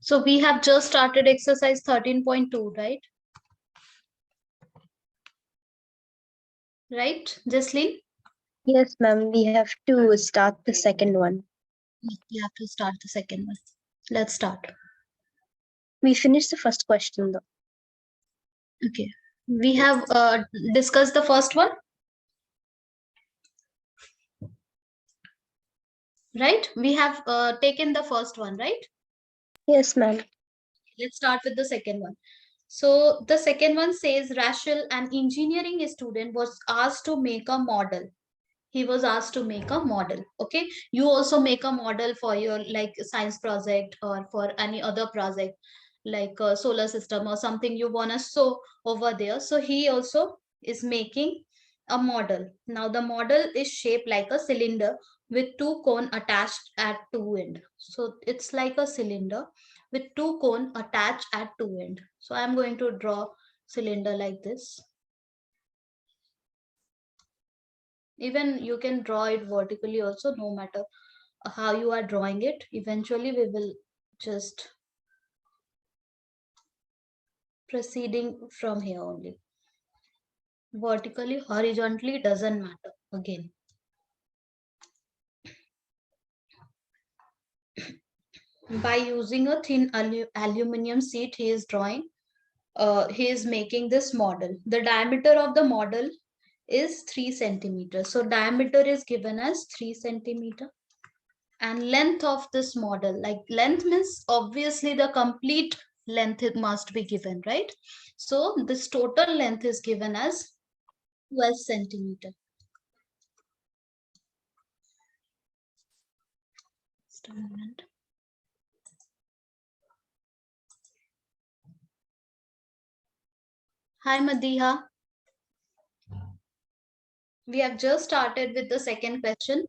So we have just started exercise 13.2, right? Right, Jaslyn? Yes, ma'am. We have to start the second one. We have to start the second one. Let's start. We finished the first question though. Okay. We have discussed the first one, right? We have taken the first one, right? Yes, ma'am. Let's start with the second one. So the second one says Rachel, an engineering student, was asked to make a model. He was asked to make a model. Okay. You also make a model for your like science project or for any other project like a solar system or something you want to show over there. So he also is making a model. Now the model is shaped like a cylinder with two cone attached at two end. So it's like a cylinder with two cone attached at two end. So I'm going to draw cylinder like this. Even you can draw it vertically also, no matter how you are drawing it. Eventually we will just proceeding from here only. Vertically, horizontally doesn't matter again. By using a thin aluminum sheet he is drawing, he is making this model. The diameter of the model is 3 centimeters. So diameter is given as 3 centimeter. And length of this model, like length means obviously the complete length it must be given, right? So this total length is given as 12 centimeter. Just a moment. Hi Madiha. We have just started with the second question.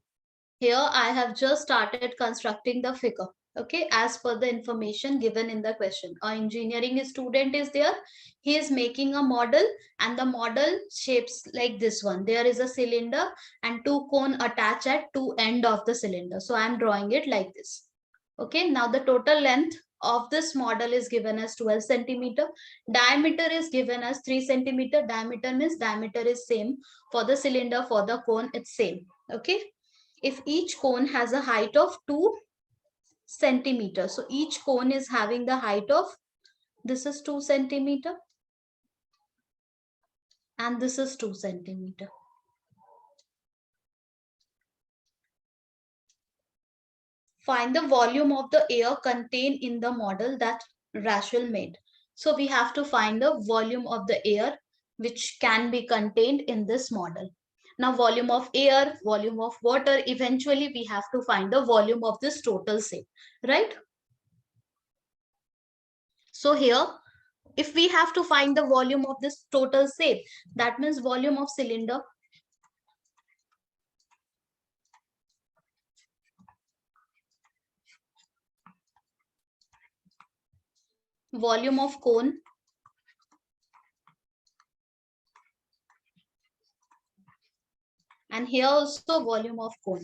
Here I have just started constructing the figure. Okay, as per the information given in the question. Our engineering student is there. He is making a model and the model shapes like this one. There is a cylinder and two cone attached at two end of the cylinder. So I am drawing it like this. Okay, now the total length of this model is given as 12 centimeter. Diameter is given as 3 centimeter. Diameter means diameter is same for the cylinder, for the cone it's same. Okay, if each cone has a height of 2 centimeters, so each cone is having the height of, this is 2 centimeter and this is 2 centimeter. Find the volume of the air contained in the model that Rachel made. So we have to find the volume of the air which can be contained in this model. Now volume of air, volume of water, eventually we have to find the volume of this total shape, right? So here, if we have to find the volume of this total shape, that means volume of cylinder, volume of cone, and here also volume of cone.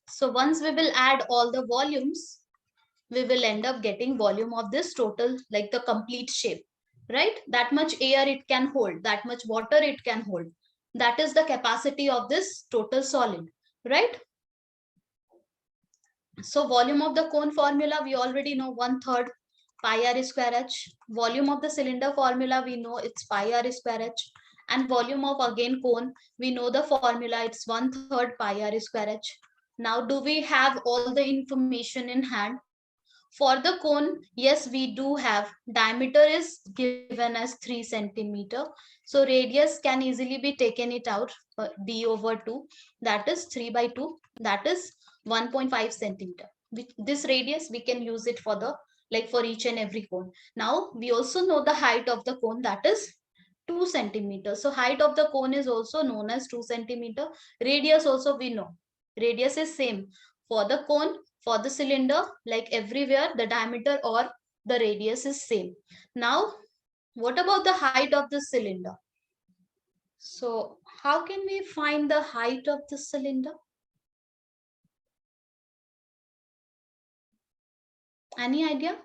So once we will add all the volumes, we will end up getting volume of this total, like the complete shape, right? That much air it can hold, that much water it can hold. That is the capacity of this total solid, right? So volume of the cone formula, we already know 1/3 pi r square h. Volume of the cylinder formula, we know it's pi r square h. And volume of again cone, we know the formula, it's 1/3 pi r square h. Now, do we have all the information in hand? For the cone, yes, we do have. Diameter is given as 3 centimeter. So radius can easily be taken it out, d over 2. That is 3 by 2. That is 1.5 centimeter. This radius, we can use it for the, like for each and every cone. Now, we also know the height of the cone, that is 2 centimeters. So height of the cone is also known as 2 centimeter. Radius also we know. Radius is same for the cone, for the cylinder, like everywhere the diameter or the radius is same. Now, what about the height of the cylinder? So how can we find the height of the cylinder? Any idea?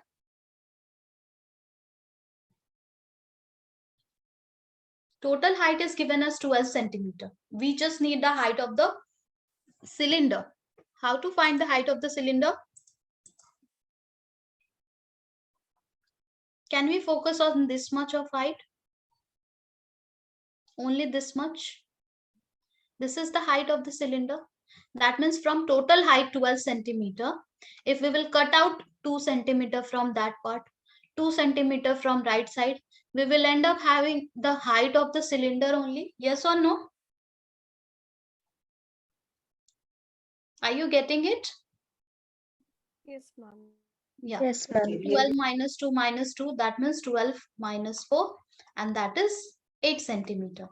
Total height is given as 12 centimeter. We just need the height of the cylinder. How to find the height of the cylinder? Can we focus on this much of height? Only this much? This is the height of the cylinder. That means from total height 12 centimeter, if we will cut out 2 centimeter from that part, 2 centimeter from right side, we will end up having the height of the cylinder only. Yes or no? Are you getting it? Yes, ma'am. Yeah. Yes, ma'am. 12 minus 2, that means 12 minus 4, and that is 8 centimeter.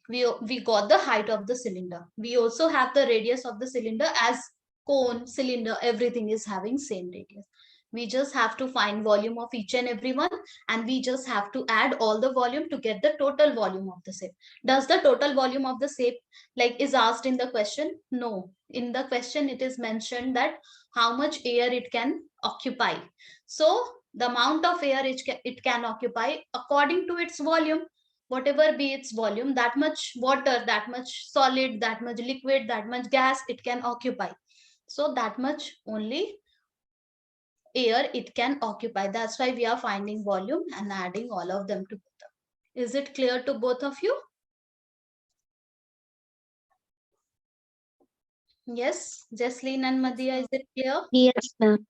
We got the height of the cylinder. We also have the radius of the cylinder, as cone, cylinder, everything is having same radius. We just have to find volume of each and every one, and we just have to add all the volume to get the total volume of the shape. Does the total volume of the shape is asked in the question? No. In the question it is mentioned that how much air it can occupy. So the amount of air it can occupy according to its volume, whatever be its volume, that much water, that much solid, that much liquid, that much gas it can occupy. So that much only air it can occupy. That's why we are finding volume and adding all of them together. Is it clear to both of you? Yes, Jesleen and Madhya, is it clear? Yes, ma'am.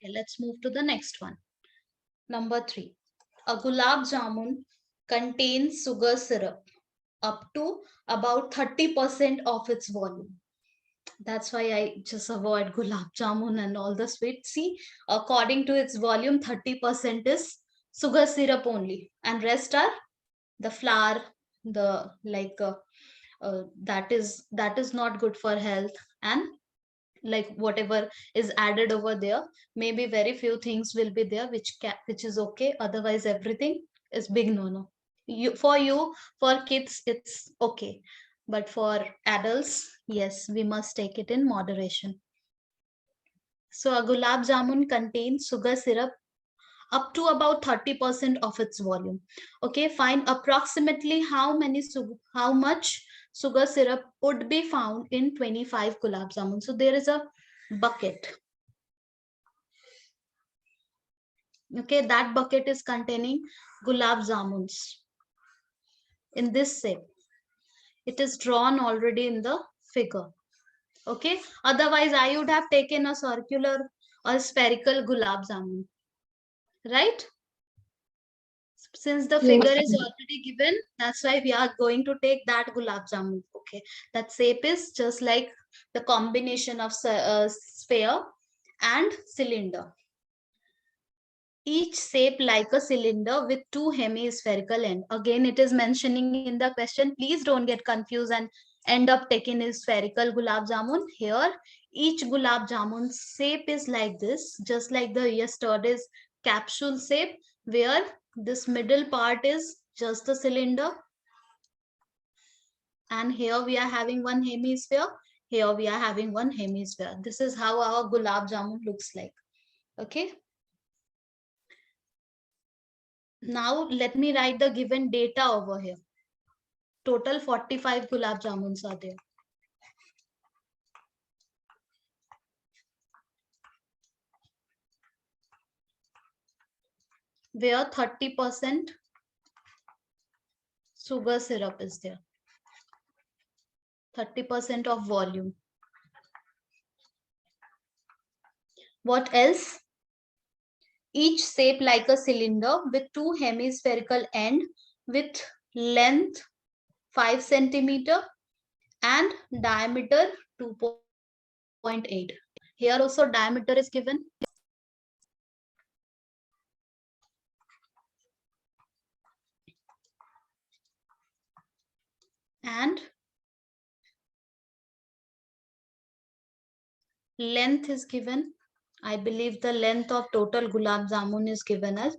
Okay, let's move to the next one. Number 3. A gulab jamun contains sugar syrup up to about 30% of its volume. That's why I just avoid gulab jamun and all the sweets. See, according to its volume, 30% is sugar syrup only, and rest are the flour, the that is not good for health, and whatever is added over there, maybe very few things will be there which is okay, otherwise everything is big no no. For kids it's okay, but for adults, yes, we must take it in moderation. So a gulab jamun contains sugar syrup up to about 30% of its volume. Okay, find approximately how much sugar syrup would be found in 25 gulab jamun. So there is a bucket. Okay, that bucket is containing gulab jamuns in this shape. It is drawn already in the figure. Okay, otherwise I would have taken a circular or spherical gulab jamun, right? Since the Yes, figure is ma'am. already given, that's why we are going to take that gulab jamun. Okay, that shape is just like the combination of sphere and cylinder. Each shape like a cylinder with two hemispherical ends. Again, it is mentioning in the question. Please don't get confused and end up taking a spherical gulab jamun. Here, each gulab jamun shape is like this, just like the yesterday's capsule shape, where this middle part is just the cylinder. And here we are having one hemisphere. Here we are having one hemisphere. This is how our gulab jamun looks like. Okay. Now let me write the given data over here. Total 45 gulab jamuns are there. Where 30% sugar syrup is there. 30% of volume. What else? Each shape like a cylinder with two hemispherical end with length 5 centimeter and diameter 2.8. Here also diameter is given. And length is given. I believe the length of total gulab jamun is given as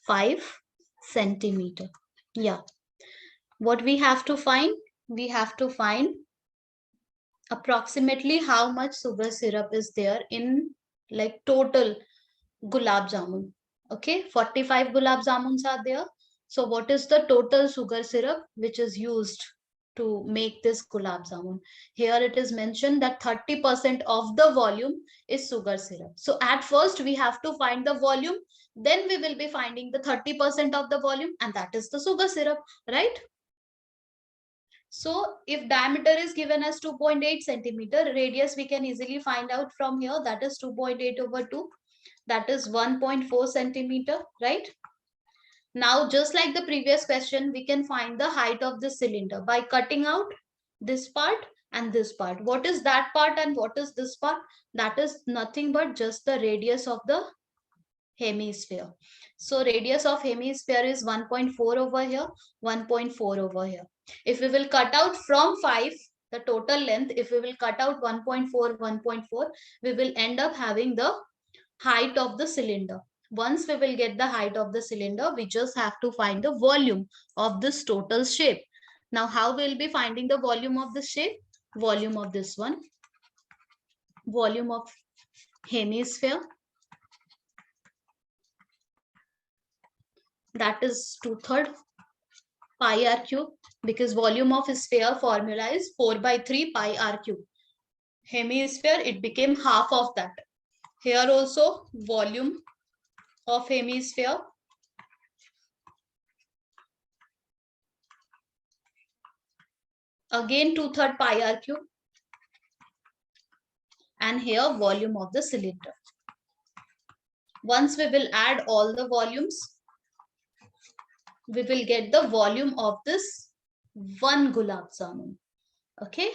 5 centimeter. Yeah. What we have to find? We have to find approximately how much sugar syrup is there in total gulab jamun. Okay, 45 gulab jamuns are there. So what is the total sugar syrup which is used to make this gulab jamun? Here it is mentioned that 30% of the volume is sugar syrup. So at first we have to find the volume, then we will be finding the 30% of the volume, and that is the sugar syrup, right? So if diameter is given as 2.8 centimeter, radius we can easily find out from here, that is 2.8 over 2, that is 1.4 centimeter, right? Now, just like the previous question, we can find the height of the cylinder by cutting out this part and this part. What is that part and what is this part? That is nothing but just the radius of the hemisphere. So radius of hemisphere is 1.4 over here, 1.4 over here. If we will cut out from 5, the total length, if we will cut out 1.4, 1.4, we will end up having the height of the cylinder. Once we will get the height of the cylinder, we just have to find the volume of this total shape. Now, how we'll be finding the volume of this shape? Volume of this one, volume of hemisphere, that is 2/3 pi r cube, because volume of sphere formula is 4/3 pi r cube. Hemisphere, it became half of that. Here also volume of hemisphere, again 2/3 pi r cube, and here volume of the cylinder. Once we will add all the volumes, we will get the volume of this one gulab jamun. Okay,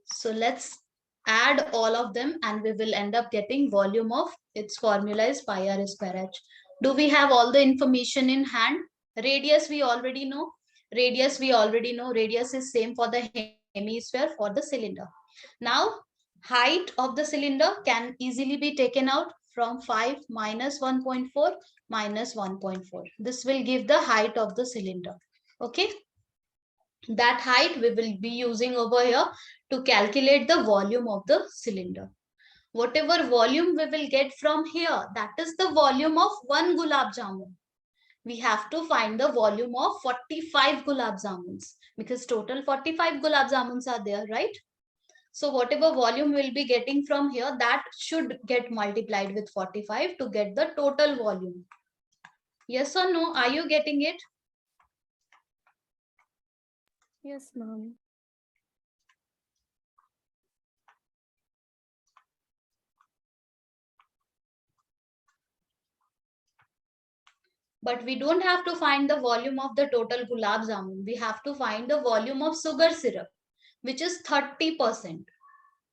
so let's add all of them and we will end up getting volume of, its formula is pi r square h. Do we have all the information in hand? Radius we already know. Radius we already know. Radius is same for the hemisphere, for the cylinder. Now, height of the cylinder can easily be taken out from 5 minus 1.4 minus 1.4. This will give the height of the cylinder. Okay. That height we will be using over here to calculate the volume of the cylinder. Whatever volume we will get from here, that is the volume of one gulab jamun. We have to find the volume of 45 gulab jamuns, because total 45 gulab jamuns are there, right? So whatever volume we'll be getting from here, that should get multiplied with 45 to get the total volume. Yes or no? Are you getting it? Yes, ma'am. But we don't have to find the volume of the total gulab jamun. We have to find the volume of sugar syrup, which is 30%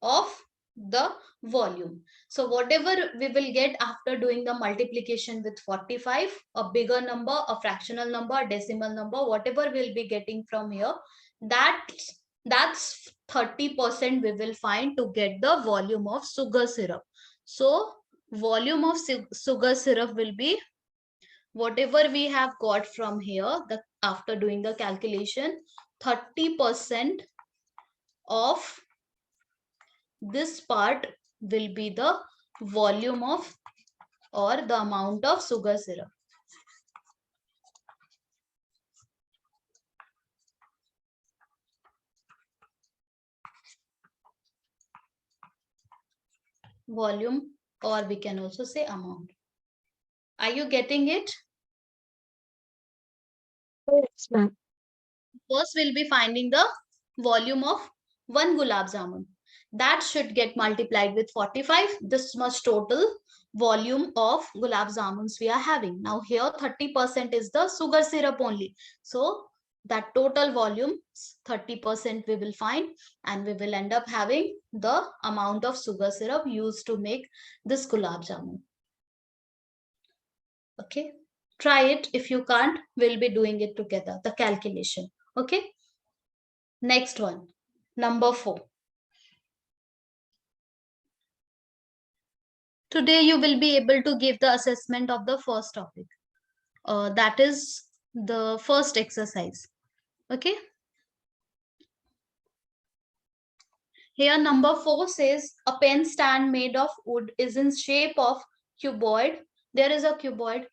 of the volume. So whatever we will get after doing the multiplication with 45, a bigger number, a fractional number, a decimal number, whatever we'll be getting from here, that's 30% we will find to get the volume of sugar syrup. So volume of sugar syrup will be whatever we have got from here, after doing the calculation, 30% of this part will be the volume of, or the amount of sugar syrup. Volume, or we can also say amount. Are you getting it? Yes, ma'am. First, we'll be finding the volume of one gulab jamun. That should get multiplied with 45. This much total volume of gulab jamuns we are having. Now here 30% is the sugar syrup only. So that total volume 30% we will find, and we will end up having the amount of sugar syrup used to make this gulab jamun. Okay, try it. If you can't, we'll be doing it together, the calculation. Okay, next one, number 4. Today you will be able to give the assessment of the first topic. That is the first exercise. Okay. Here number 4 says a pen stand made of wood is in shape of cuboid. There is a cuboid.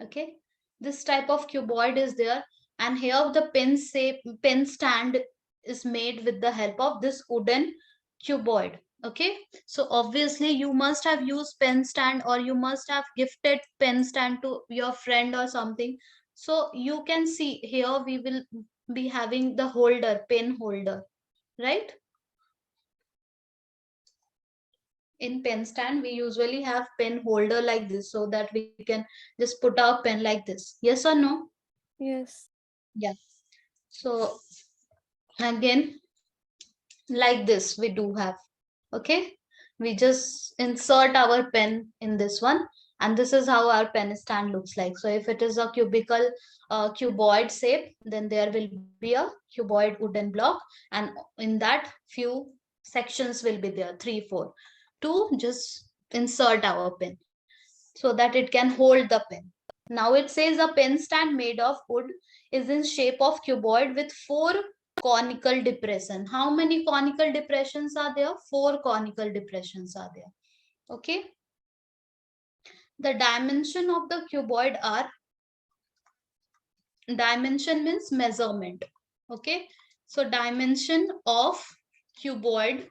Okay, this type of cuboid is there, and here the pen stand is made with the help of this wooden cuboid. Okay, so obviously you must have used pen stand, or you must have gifted pen stand to your friend or something. So you can see here we will be having the holder, pen holder, right? In pen stand we usually have pen holder like this, so that we can just put our pen like this. Yes or no? Yes. Yeah. So again, like this we do have. Okay, we just insert our pen in this one, and this is how our pen stand looks like. So if it is a cubical cuboid shape, then there will be a cuboid wooden block, and in that few sections will be there, 3 4, to just insert our pen so that it can hold the pen. Now it says a pen stand made of wood is in shape of cuboid with 4 conical depression. How many conical depressions are there? 4 conical depressions are there. Okay. The dimension of the cuboid are, dimension means measurement. Okay. So dimension of cuboid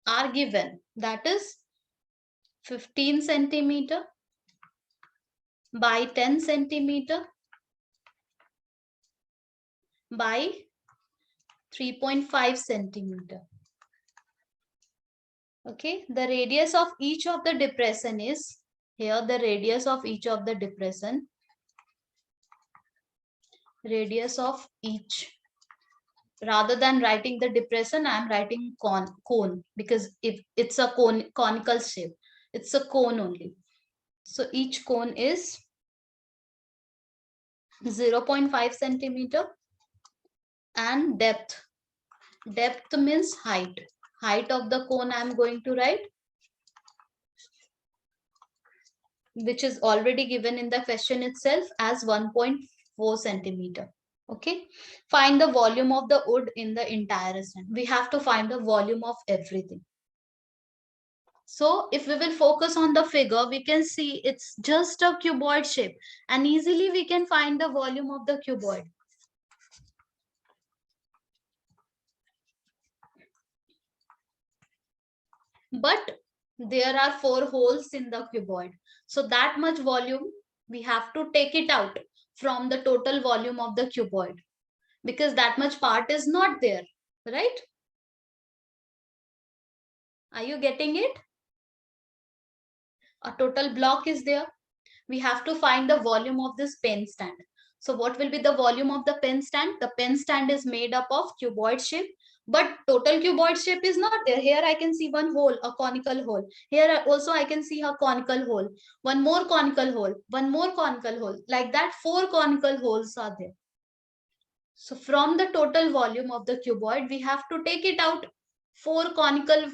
are given. That is 15 centimeter by 10 centimeter by 3.5 centimeter. Okay, the radius of each of the depression is, here the radius of each of the depression, radius of each, rather than writing the depression I am writing cone, because if it's a conical shape, it's a cone only. So each cone is 0.5 centimeter, and depth means height of the cone I am going to write, which is already given in the question itself as 1.4 centimeter. Okay, find the volume of the wood in the entire stand. We have to find the volume of everything. So if we will focus on the figure, we can see it's just a cuboid shape, and easily we can find the volume of the cuboid. But there are 4 holes in the cuboid, so that much volume we have to take it out from the total volume of the cuboid, because that much part is not there, right? Are you getting it? A total block is there. We have to find the volume of this pen stand. So what will be the volume of the pen stand? The pen stand is made up of cuboid shape, but total cuboid shape is not there. Here I can see one hole, a conical hole. Here also I can see a conical hole, one more conical hole, one more conical hole. Like that, 4 conical holes are there. So from the total volume of the cuboid, we have to take it out 4 conical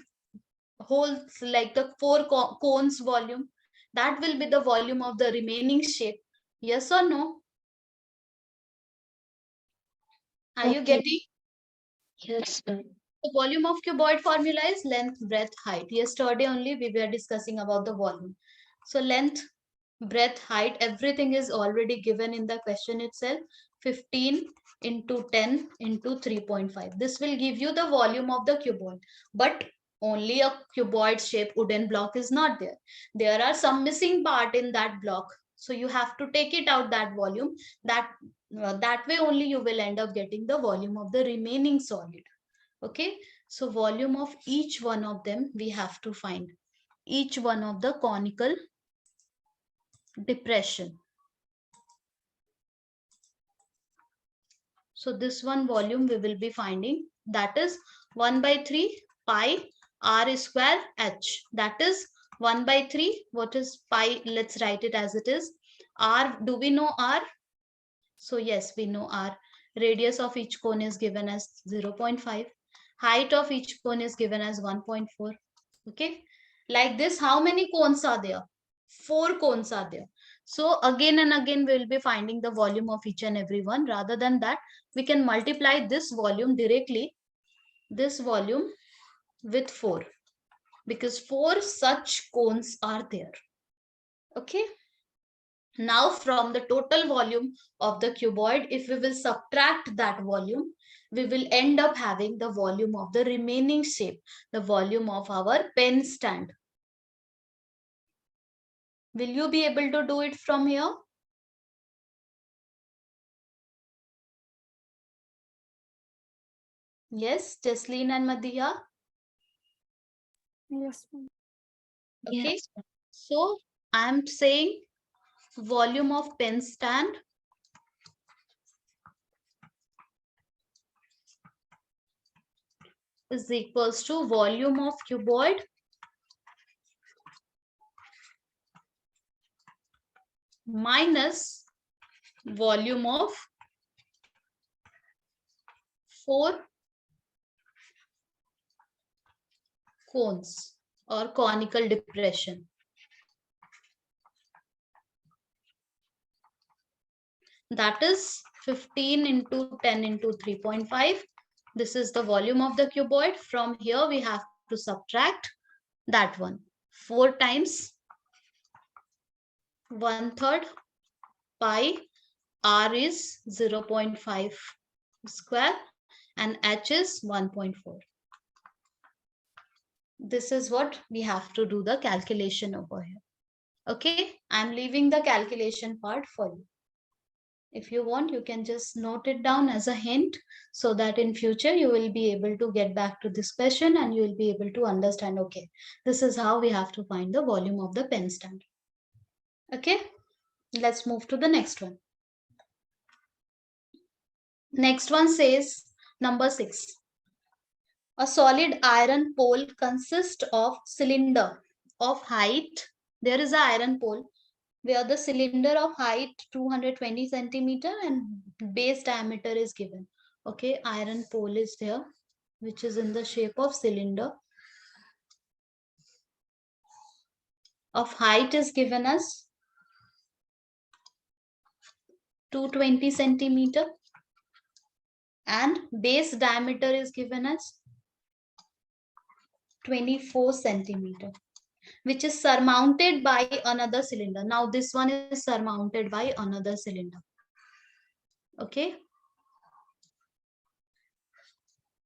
holes, like the 4 cones volume. That will be the volume of the remaining shape. Yes or no? Are you Okay. getting? Yes, ma'am. The volume of cuboid formula is length, breadth, height. Yesterday only we were discussing about the volume. So length, breadth, height, everything is already given in the question itself. 15 into 10 into 3.5. This will give you the volume of the cuboid. But only a cuboid shaped wooden block is not there. There are some missing part in that block. So you have to take it out, that volume. That way only you will end up getting the volume of the remaining solid. Okay, so volume of each one of them we have to find. Each one of the conical depression. So this one volume we will be finding, that is 1 by 3 pi r square h. That is 1 by 3. What is pi? Let's write it as it is. R, do we know r? So yes, we know r. Radius of each cone is given as 0.5. Height of each cone is given as 1.4. Okay. Like this, how many cones are there? 4 cones are there. So again and again, we'll be finding the volume of each and every one. Rather than that, we can multiply this volume directly, this volume with 4, because 4 such cones are there. Okay. Now from the total volume of the cuboid, if we will subtract that volume, we will end up having the volume of the remaining shape, the volume of our pen stand. Will you be able to do it from here? Yes, Jasleen and Madhya. Yes, ma'am. Okay. Yes. So I'm saying volume of pen stand is equals to volume of cuboid minus volume of 4 cones or conical depression. That is 15 into 10 into 3.5. This is the volume of the cuboid. From here, we have to subtract that one. 4 times 1/3 pi. R is 0.5 square and H is 1.4. This is what we have to do the calculation over here. Okay, I'm leaving the calculation part for you. If you want, you can just note it down as a hint so that in future you will be able to get back to this question and you will be able to understand, okay, this is how we have to find the volume of the pen stand. Okay, let's move to the next one. Next one says number 6. A solid iron pole consists of cylinder of height. There is an iron pole where the cylinder of height 220 centimeter and base diameter is given. Okay, iron pole is there, which is in the shape of cylinder. Of height is given as 220 centimeter and base diameter is given as 24 centimeter, which is surmounted by another cylinder. Now this one is surmounted by another cylinder. Okay.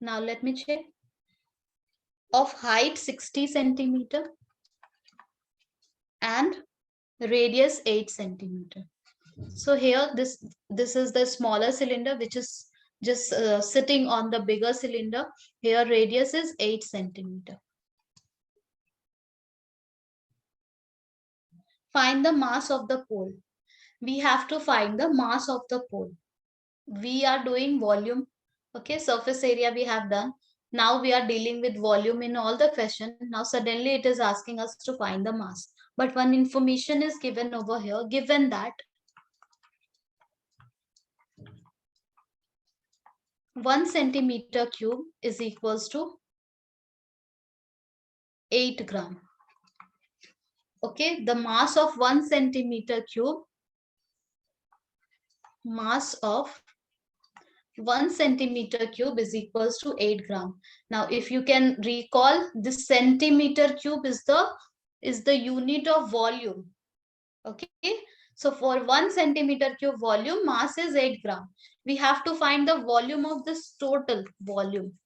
Now let me check. Of height 60 centimeter and radius 8 centimeter. So here this is the smaller cylinder which is just sitting on the bigger cylinder. Here radius is 8 centimeter. Find the mass of the pole. We have to find the mass of the pole. We are doing volume. Okay, surface area we have done. Now we are dealing with volume in all the question. Now suddenly it is asking us to find the mass. But one information is given over here, given that 1 centimeter cube is equals to 8 gram. Okay, the mass of 1 centimeter cube, mass of 1 centimeter cube is equals to 8 gram. Now, if you can recall, this centimeter cube is the unit of volume. Okay, so for 1 centimeter cube volume, mass is 8 gram. We have to find the volume of this total volume.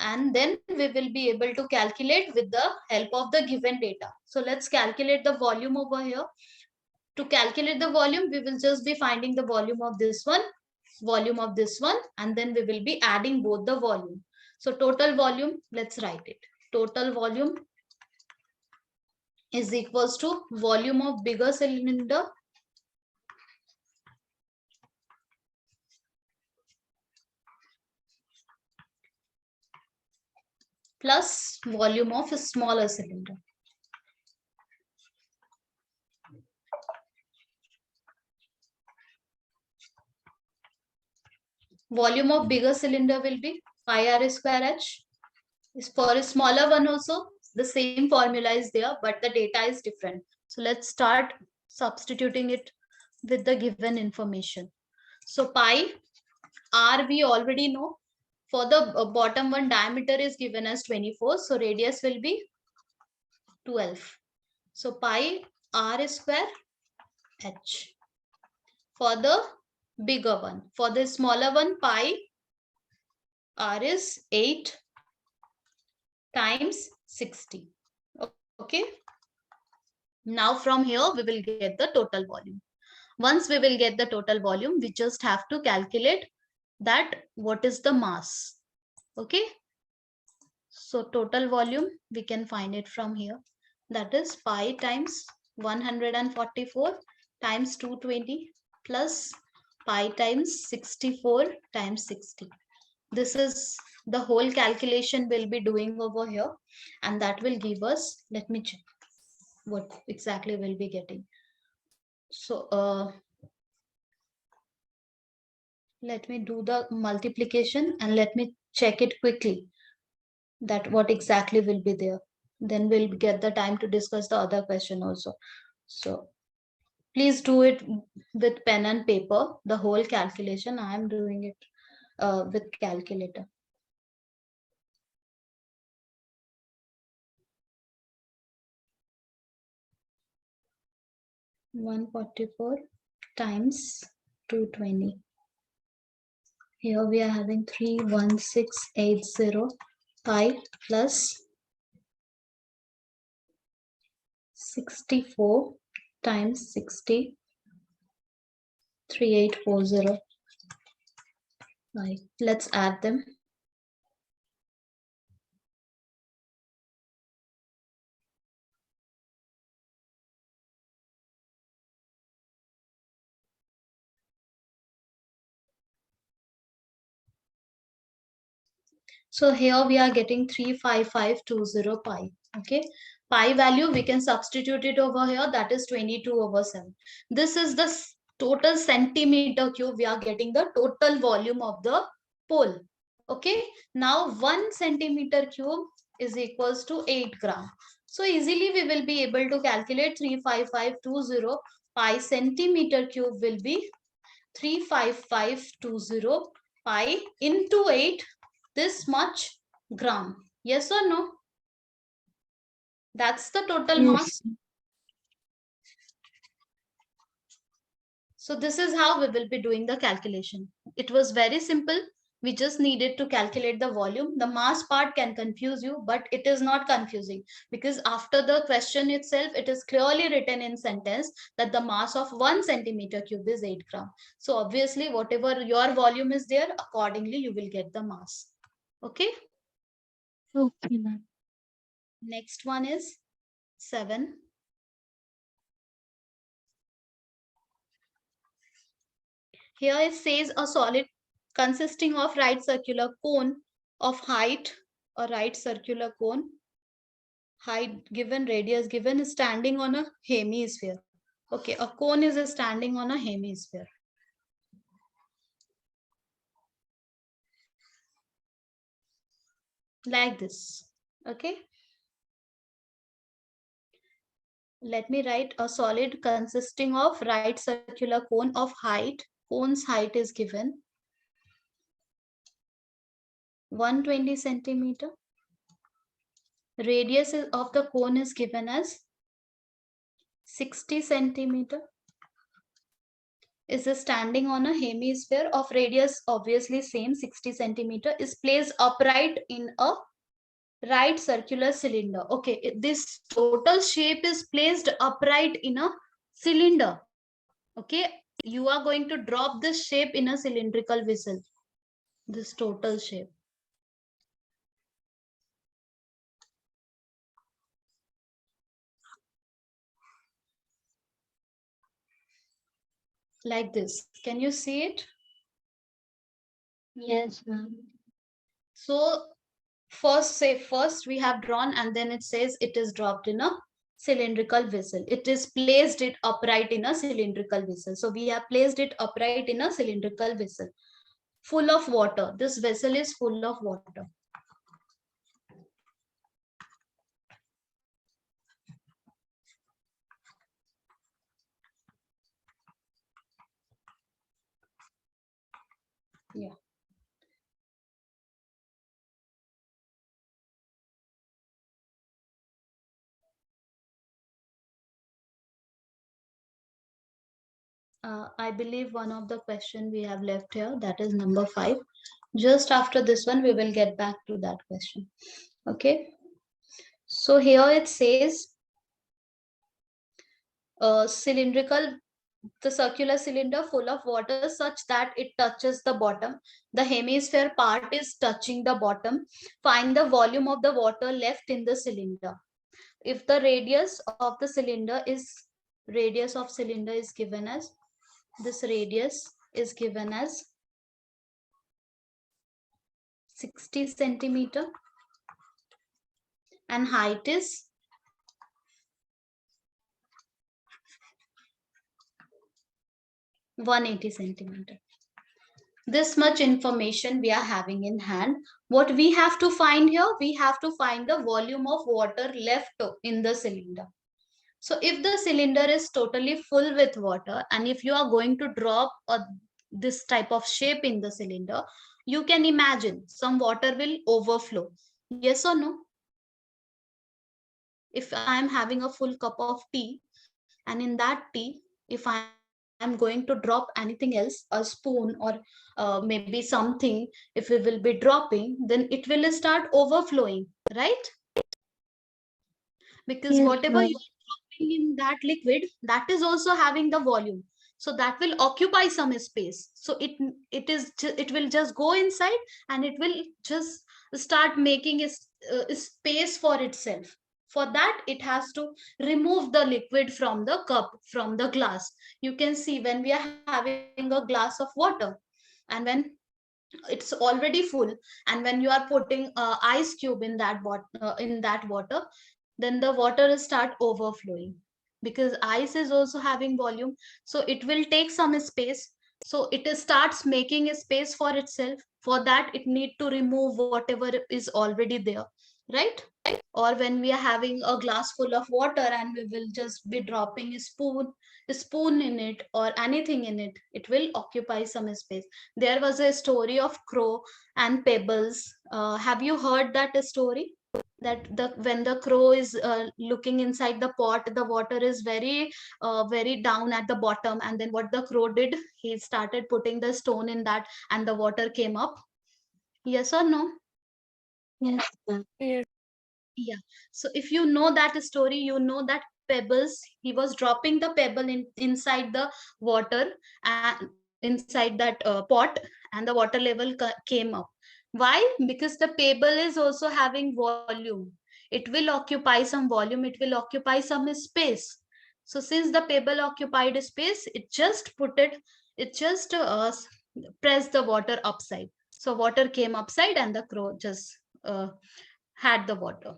And then we will be able to calculate with the help of the given data. So let's calculate the volume over here. To calculate the volume, we will just be finding the volume of this one, volume of this one, and then we will be adding both the volume. So total volume, let's write it. Total volume is equals to volume of bigger cylinder plus volume of a smaller cylinder. Volume of bigger cylinder will be pi r square h. For a smaller one also, the same formula is there, but the data is different. So let's start substituting it with the given information. So pi r we already know. For the bottom one, diameter is given as 24. So radius will be 12. So pi r square h. For the bigger one. For the smaller one, pi r is 8 times 60. Okay. Now from here, we will get the total volume. Once we will get the total volume, we just have to calculate that what is the mass. Okay. So total volume, we can find it from here. That is pi times 144 times 220 plus pi times 64 times 60. This is the whole calculation we'll be doing over here, and that will give us, let me check what exactly we'll be getting. So let me do the multiplication and let me check it quickly that what exactly will be there. Then we'll get the time to discuss the other question also. So please do it with pen and paper, the whole calculation. I am doing it with calculator. (144) times 220. Here we are having 31680 pi plus 64 times 60, 3840. Right. Let's add them. So here we are getting 35520 pi. Okay. Pi value, we can substitute it over here. That is 22/7. This is the total centimeter cube. We are getting the total volume of the pole. Okay. Now 1 centimeter cube is equals to 8 gram. So easily we will be able to calculate 35520 pi centimeter cube will be 35520 pi into 8, this much gram. Yes or no? That's the total mass. So this is how we will be doing the calculation. It was very simple. We just needed to calculate the volume. The mass part can confuse you, but it is not confusing because after the question itself, it is clearly written in sentence that the mass of 1 centimeter cube is 8 gram. So obviously, whatever your volume is there, accordingly, you will get the mass. Okay. Okay, ma'am. Next one is 7. Here it says a solid consisting of right circular cone of height, a right circular cone, height given, radius given, is standing on a hemisphere. Okay, a cone is standing on a hemisphere. Like this. Okay. Let me write a solid consisting of right circular cone of height. Cone's height is given 120 centimeter. Radius of the cone is given as 60 centimeter. Is standing on a hemisphere of radius obviously same 60 centimeter, is placed upright in a right circular cylinder. Okay, this total shape is placed upright in a cylinder. Okay, you are going to drop this shape in a cylindrical vessel. This total shape. Like this. Can you see it? Yes, ma'am. So first we have drawn, and then it says it is dropped in a cylindrical vessel. It is placed it upright in a cylindrical vessel. So we have placed it upright in a cylindrical vessel. full of water. This vessel is full of water. Yeah. I believe one of the question we have left here, that is number 5. Just after this one, we will get back to that question. Okay. So here it says cylindrical, the circular cylinder full of water such that it touches the bottom. The hemisphere part is touching the bottom. Find the volume of the water left in the cylinder. If the radius of the cylinder is given as, this radius is given as 60 centimeter and height is 180 centimeter. This much information we are having in hand. What we have to find here, we have to find the volume of water left in the cylinder. So if the cylinder is totally full with water, and if you are going to drop this type of shape in the cylinder, you can imagine some water will overflow. Yes or no? If I am having a full cup of tea, and in that tea, if I am going to drop anything else, a spoon or maybe something, if we will be dropping, then it will start overflowing, right? Because Yes, whatever you ma'am. are dropping in that liquid, that is also having the volume, so that will occupy some space. So it will just go inside, and it will just start making a space for itself. For that, it has to remove the liquid from the cup, from the glass. You can see when we are having a glass of water, and when it's already full, and when you are putting ice cube in that water, then the water will start overflowing, because ice is also having volume, so it will take some space. So it starts making a space for itself. For that, it need to remove whatever is already there, right? Or when we are having a glass full of water, and we will just be dropping a spoon in it or anything in it, it will occupy some space. There was a story of crow and pebbles. Have you heard that story? That the when the crow is looking inside the pot, the water is very down at the bottom, and then what the crow did, he started putting the stone in that, and the water came up. Yes or no? Yes, ma'am. Yes. Yeah. So if you know that story, you know that pebbles, he was dropping the pebble inside the water, and inside that pot, and the water level came up. Why? Because the pebble is also having volume. It will occupy some volume, it will occupy some space. So since the pebble occupied space, it just pressed the water upside. So water came upside, and the crow just had the water.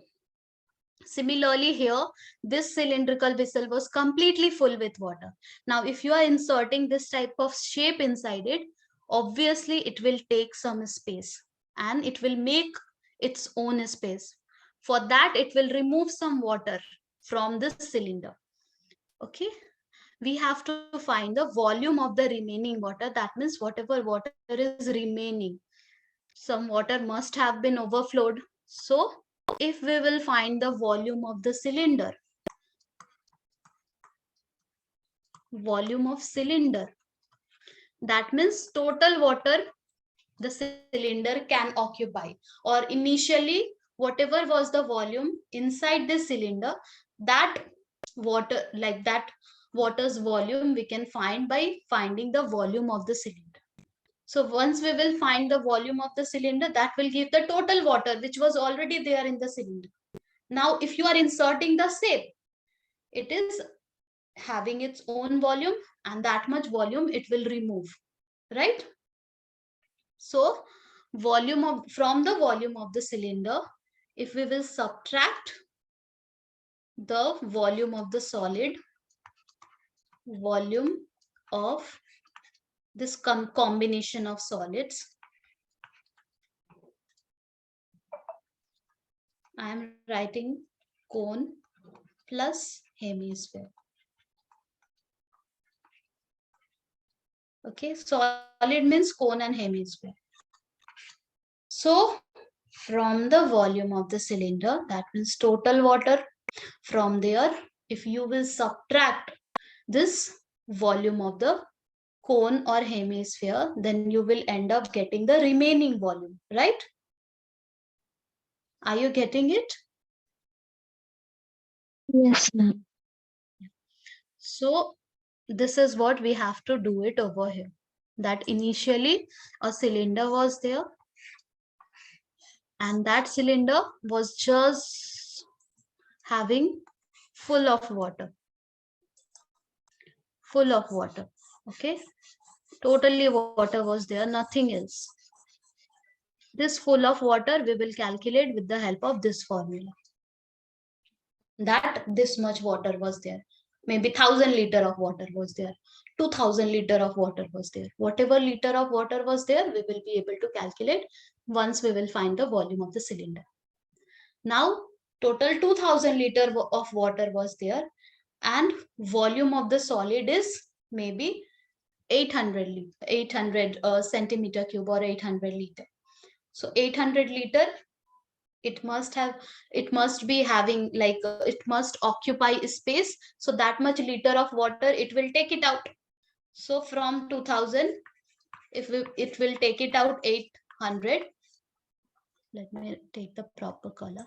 Similarly here, this cylindrical vessel was completely full with water. Now, if you are inserting this type of shape inside it, obviously it will take some space, and it will make its own space. For that, it will remove some water from the cylinder. Okay. We have to find the volume of the remaining water. That means whatever water is remaining, some water must have been overflowed. So if we will find the volume of the cylinder, that means total water the cylinder can occupy, or initially whatever was the volume inside the cylinder, that water's volume we can find by finding the volume of the cylinder. So once we will find the volume of the cylinder, that will give the total water which was already there in the cylinder. Now, if you are inserting the shape, it is having its own volume, and that much volume it will remove, right? So from the volume of the cylinder, if we will subtract the volume of the solid, volume of this combination of solids, I am writing cone plus hemisphere. Okay, solid means cone and hemisphere. So from the volume of the cylinder, that means total water, from there, if you will subtract this volume of the cone or hemisphere, then you will end up getting the remaining volume, right? Are you getting it? Yes, ma'am. So this is what we have to do it over here. That initially a cylinder was there, and that cylinder was just having full of water, okay, totally water was there, nothing else. This full of water we will calculate with the help of this formula, that this much water was there, maybe 1,000 liter of water was there, 2,000 liter of water was there, whatever liter of water was there, we will be able to calculate once we will find the volume of the cylinder. Now total 2,000 liter of water was there, and volume of the solid is maybe 800 centimeter cube or 800 liter. So 800 liter, it must be having like it must occupy space, so that much liter of water it will take it out. So from 2,000, it will take it out 800. Let me take the proper color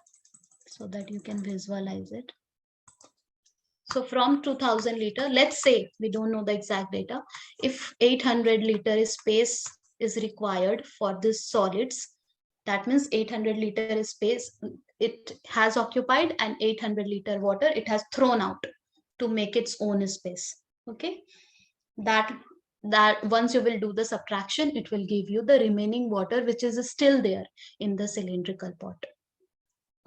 so that you can visualize it. So from 2,000 liter, let's say we don't know the exact data, if 800 liter space is required for this solids, that means 800 liter space it has occupied, and 800 liter water it has thrown out to make its own space. Okay, that once you will do the subtraction, it will give you the remaining water which is still there in the cylindrical pot.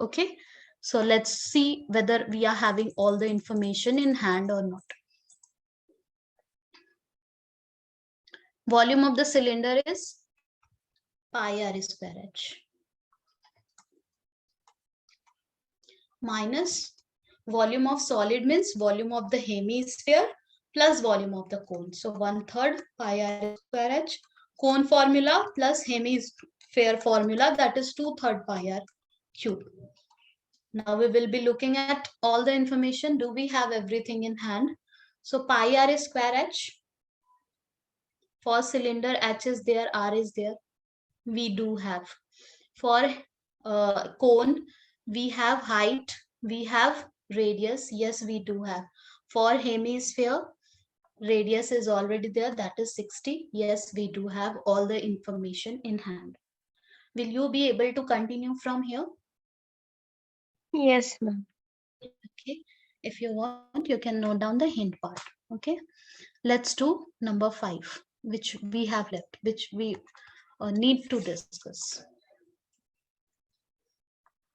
Okay, so let's see whether we are having all the information in hand or not. Volume of the cylinder is pi r square h minus volume of solid means volume of the hemisphere plus volume of the cone. So 1/3 pi r square h, cone formula plus hemisphere formula, that is 2/3 pi r cube. Now we will be looking at all the information. Do we have everything in hand? So pi r square h, for cylinder, h is there, r is there. We do have. For cone, we have height, we have radius. Yes, we do have. For hemisphere, radius is already there, that is 60. Yes, we do have all the information in hand. Will you be able to continue from here? Yes, ma'am. Okay. If you want, you can note down the hint part. Okay. Let's do number 5, which we have left, which we need to discuss.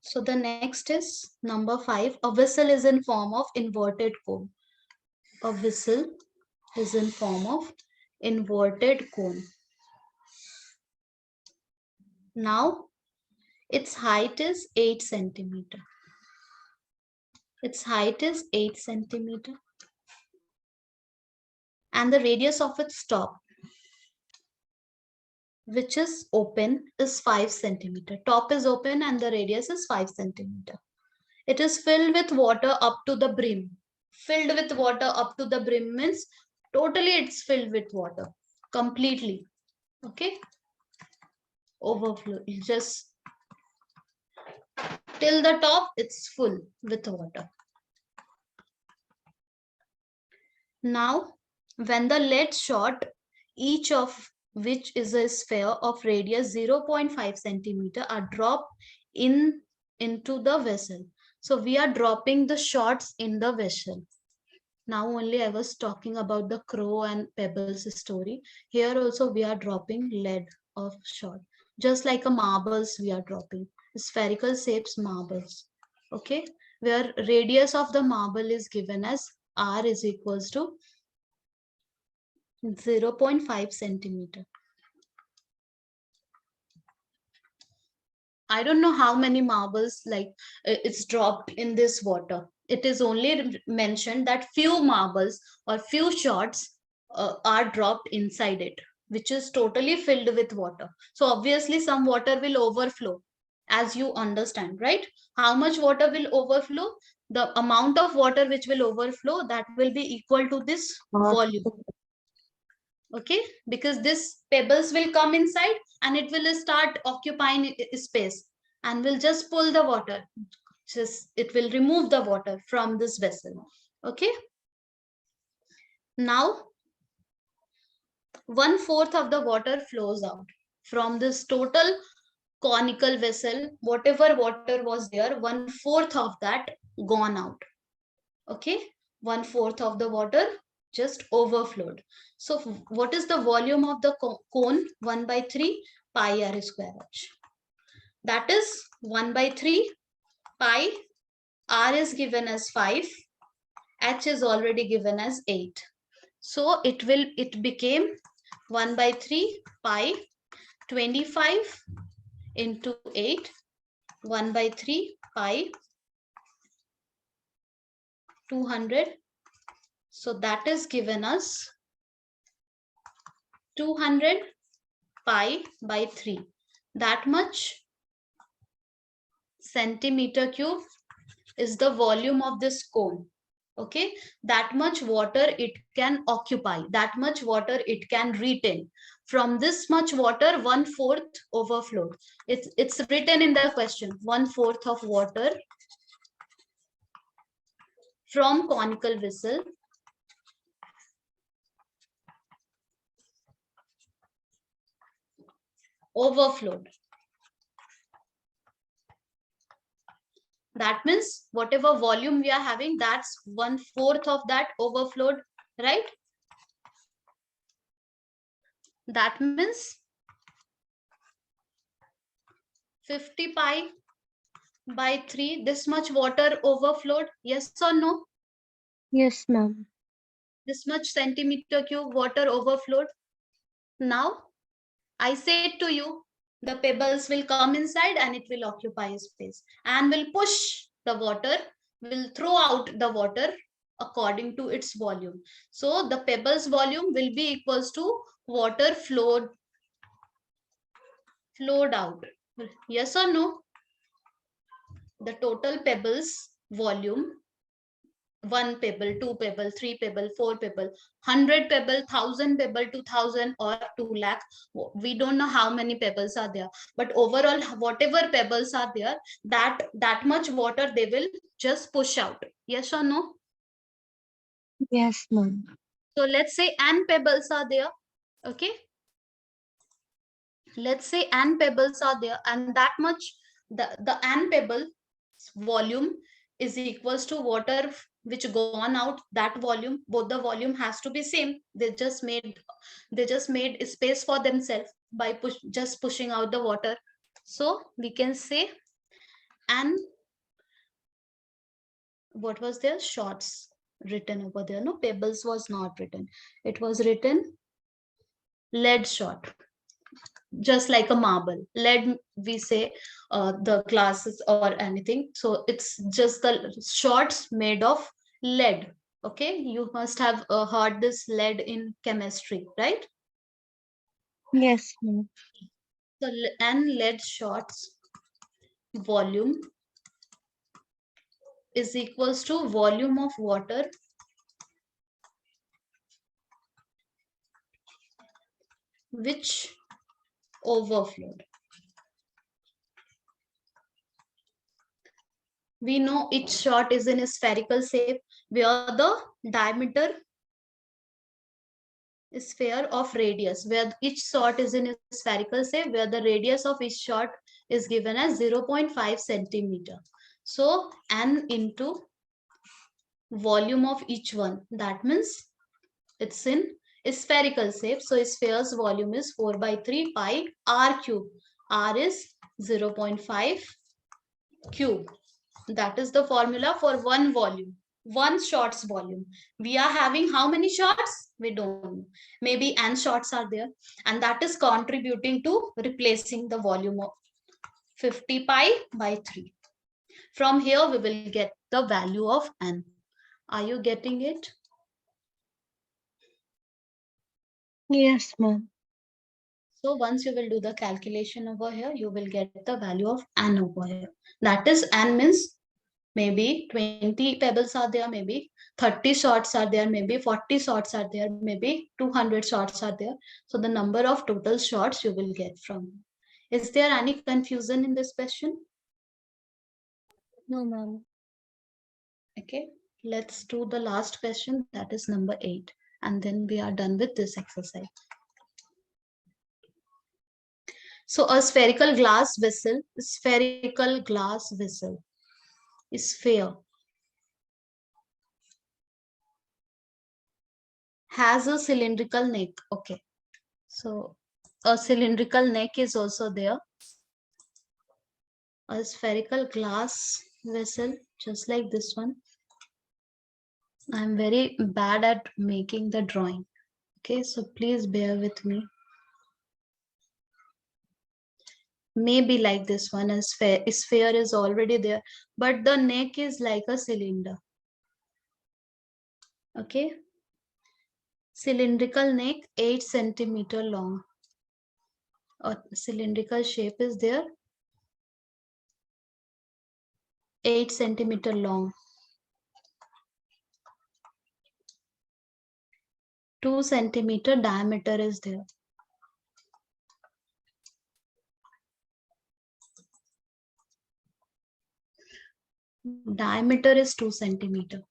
So the next is number 5. A whistle is in form of inverted cone. A whistle is in form of inverted cone. Now its height is 8 centimeter. Its height is 8 centimeter. And the radius of its top, which is open, is 5 centimeter. Top is open and the radius is 5 centimeter. It is filled with water up to the brim. Filled with water up to the brim means totally it's filled with water. Completely. Okay. Overflow. Just till the top, it's full with water. Now, when the lead shot, each of which is a sphere of radius 0.5 centimeter, are dropped into the vessel. So we are dropping the shots in the vessel. Now only I was talking about the crow and pebbles story. Here also we are dropping lead of shot. Just like a marbles we are dropping. Spherical shapes marbles. Okay. Where radius of the marble is given as r is equals to 0.5 centimeter. I don't know how many marbles like it's dropped in this water. It is only mentioned that few marbles or few shots are dropped inside it, which is totally filled with water. So obviously some water will overflow, as you understand, right? How much water will overflow? The amount of water which will overflow, that will be equal to this volume. Okay, because this pebbles will come inside and it will start occupying space and will just pull the water. Just it will remove the water from this vessel. Okay, now 1/4 of the water flows out from this total conical vessel. Whatever water was there, 1/4 of that gone out. Okay, 1/4 of the water just overflowed. So what is the volume of the cone? 1/3 pi r square h. That is 1/3 pi. R is given as 5, h is already given as 8. So it became 1/3 pi 25 into 8, 1/3 pi 200. So that is given us 200 pi by 3. That much centimeter cube is the volume of this cone. Okay, that much water it can occupy, that much water it can retain. From this much water, 1/4 overflowed. It's written in the question, 1/4 of water from conical vessel overflowed. That means whatever volume we are having, that's 1/4 of that overflowed, right? That means 50 pi by 3, this much water overflowed. Yes or no? Yes, ma'am. This much centimeter cube water overflowed. Now I said to you, the pebbles will come inside and it will occupy space and will push the water, will throw out the water according to its volume. So the pebbles volume will be equals to water flowed out. Yes or no? The total pebbles volume, 1 pebble, 2 pebble, 3 pebble, 4 pebble, 100 pebble, 1000 pebble, 2000 or 2 lakh. We don't know how many pebbles are there, but overall whatever pebbles are there, that much water they will just push out. Yes or no? Yes, ma'am. So let's say n pebbles are there. Okay, let's say n pebbles are there, and that much the n pebble volume is equals to water which gone out, that volume, both the volume has to be same. They just made space for themselves by just pushing out the water. So we can say, and what was there? Shots written over there. No, pebbles was not written. It was written lead shot, just like a marble. Lead, we say the glasses or anything. So it's just the shots made of lead. Okay, you must have heard this lead in chemistry, right? Yes, ma'am. So and lead shots volume is equals to volume of water which overflowed. We know each shot is in a spherical shape where the diameter sphere of radius, where each shot is in a spherical shape, where the radius of each shot is given as 0.5 centimeter. So n into volume of each one, that means it's in a spherical shape. So sphere's volume is 4/3 pi r cube. R is 0.5 cube. That is the formula for one volume, one shot's volume. We are having how many shots? We don't know. Maybe n shots are there, and that is contributing to replacing the volume of 50 pi by 3. From here, we will get the value of n. Are you getting it? Yes, ma'am. So once you will do the calculation over here, you will get the value of n over here. That is, n means maybe 20 pebbles are there, maybe 30 shots are there, maybe 40 shots are there, maybe 200 shots are there. So the number of total shots you will get from. Is there any confusion in this question? No, ma'am. Okay, let's do the last question, that is number 8. And then we are done with this exercise. So a spherical glass vessel, is sphere, has a cylindrical neck. Okay, so a cylindrical neck is also there. A spherical glass vessel, just like this one. I'm very bad at making the drawing. Okay, so please bear with me. Maybe like this one, a sphere is already there, but the neck is like a cylinder. Okay, cylindrical neck 8 centimeter long. A cylindrical shape is there, 8 centimeter long. 2 centimeter diameter is there. Diameter is 2 centimeter.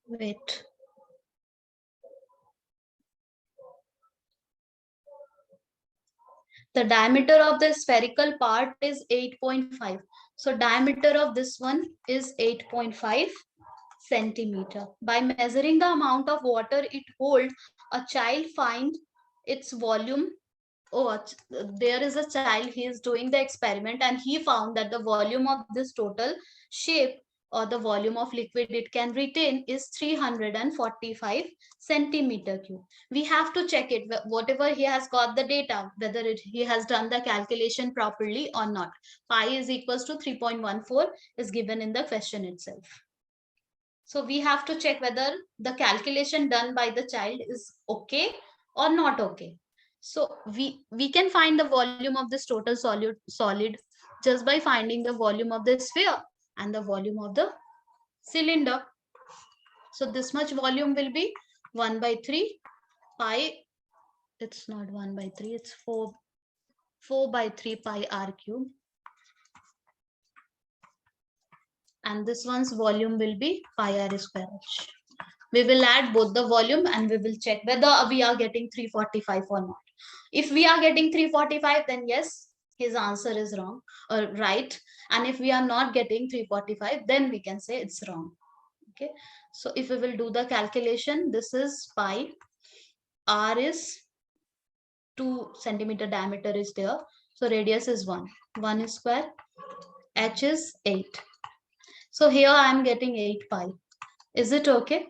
Wait. The diameter of the spherical part is 8.5. So diameter of this one is 8.5 centimeter. By measuring the amount of water it holds, a child finds its volume. Oh, there is a child, he is doing the experiment and he found that the volume of this total shape or the volume of liquid it can retain is 345 centimeter cube. We have to check it, whatever he has got the data, whether he has done the calculation properly or not. Pi is equals to 3.14 is given in the question itself. So we have to check whether the calculation done by the child is okay or not okay. So we can find the volume of this total solid just by finding the volume of the sphere and the volume of the cylinder. So this much volume will be 1 by 3 pi. It's not 1 by 3, it's 4 by 3 pi r cube. And this one's volume will be pi r square h. We will add both the volume and we will check whether we are getting 345 or not. If we are getting 345, then yes, his answer is wrong or right. And if we are not getting 345, then we can say it's wrong. Okay. So if we will do the calculation, this is pi, r is 2 centimeter diameter is there. So radius is 1. 1 is square. H is 8. So here I am getting 8 pi. Is it okay?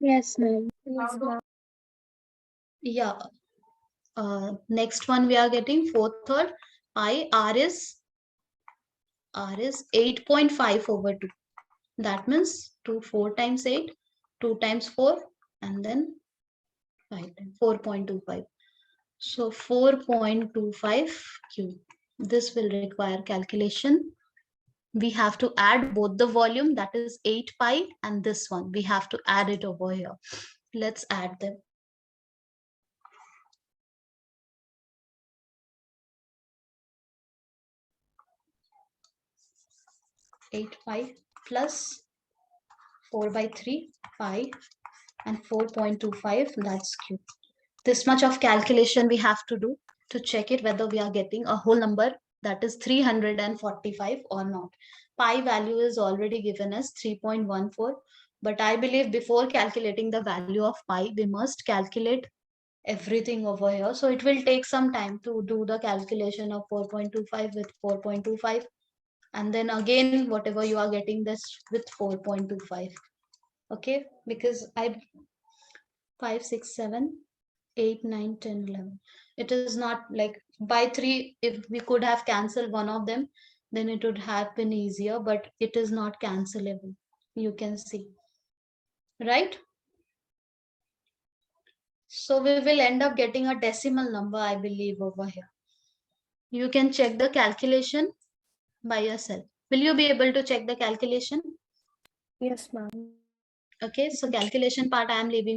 Yes, ma'am. Yes, ma'am. Yeah. Next one we are getting 4/3 pi r is 8.5 over 2. That means 4 times 8, 2 times 4, and then 5 times 4.25. So 4.25 cube. This will require calculation. We have to add both the volume, that is 8 pi, and this one. We have to add it over here. Let's add them. 8 pi plus 4 by 3 pi and 4.25, that's cube. This much of calculation we have to do to check it whether we are getting a whole number, that is 345 or not. Pi value is already given as 3.14, but I believe before calculating the value of pi, we must calculate everything over here. So it will take some time to do the calculation of 4.25 with 4.25. And then again, whatever you are getting this with 4.25. Okay, because 5, 6, 7, 8, 9, 10, 11. It is not like by 3, if we could have cancelled one of them, then it would have been easier, but it is not cancelable. You can see, right? So we will end up getting a decimal number, I believe, over here. You can check the calculation by yourself. Will you be able to check the calculation? Yes, ma'am. Okay, so calculation part I am leaving for